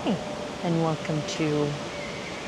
Hi, and welcome to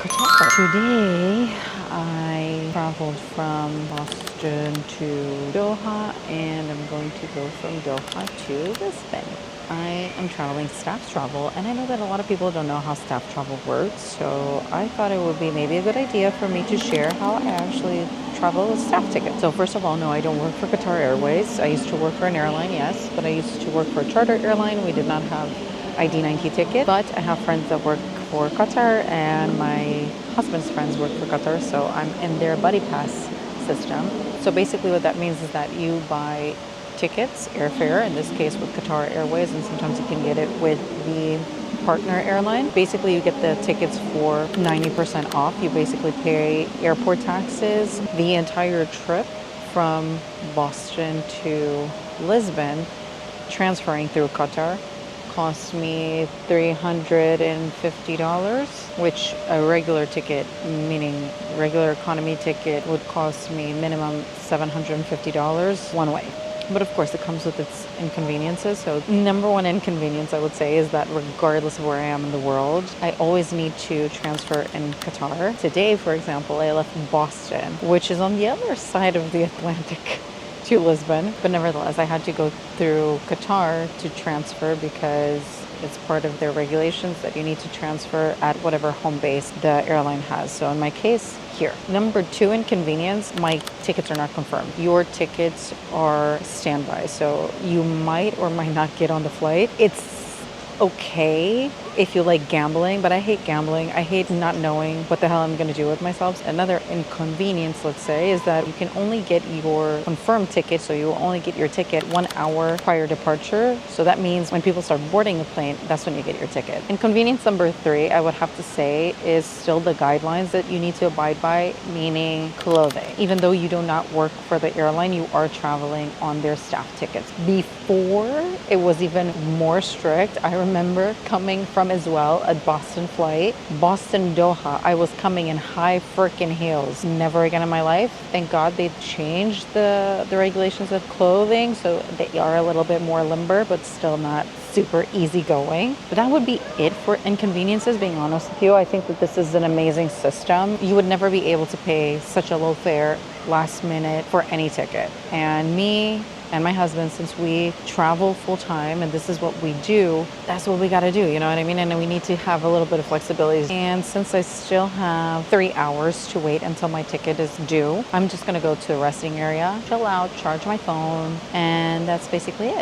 Qatar. Today, I traveled from Boston to Doha, and I'm going to go from Doha to Lisbon. I am traveling staff travel, and I know that a lot of people don't know how staff travel works, so I thought it would be maybe a good idea for me to share how I actually travel with staff tickets. So first of all, no, I don't work for Qatar Airways. I used to work for an airline, yes, but I used to work for a charter airline. We did not have ID-90 ticket, but I have friends that work for Qatar, and my husband's friends work for Qatar, so I'm in their buddy pass system. So basically what that means is that you buy tickets, airfare, in this case with Qatar Airways, and sometimes you can get it with the partner airline. Basically you get the tickets for 90% off. You basically pay airport taxes the entire trip from Boston to Lisbon, transferring through Qatar. Cost me $350, which a regular ticket, meaning regular economy ticket, would cost me minimum $750 one way. But of course, it comes with its inconveniences. So number one inconvenience, I would say, is that regardless of where I am in the world, I always need to transfer in Qatar. Today, for example, I left Boston, which is on the other side of the Atlantic, to Lisbon, but nevertheless I had to go through Qatar to transfer because it's part of their regulations that you need to transfer at whatever home base the airline has. So in my case, here. Number two inconvenience, my tickets are not confirmed. Your tickets are standby, so you might or might not get on the flight. It's okay if you like gambling, but I hate gambling. I hate not knowing what the hell I'm going to do with myself. Another inconvenience, let's say, is that you can only get your confirmed ticket, so you will only get your ticket 1 hour prior departure. So that means when people start boarding the plane, that's when you get your ticket. Inconvenience number three, I would have to say, is still the guidelines that you need to abide by, meaning clothing. Even though you do not work for the airline, you are traveling on their staff tickets. Before, it was even more strict. I remember coming from as well a Boston flight, Boston Doha. I was coming in high freaking heels. Never again in my life. Thank God they changed the regulations of clothing, so they are a little bit more limber, but still not super easygoing. But that would be it for inconveniences, being honest with you. I think that this is an amazing system. You would never be able to pay such a low fare last minute for any ticket. And me and my husband, since we travel full time and this is what we do, that's what we got to do, you know what I mean? And we need to have a little bit of flexibility. And since I still have 3 hours to wait until my ticket is due, I'm just going to go to the resting area, chill out, charge my phone, and that's basically it.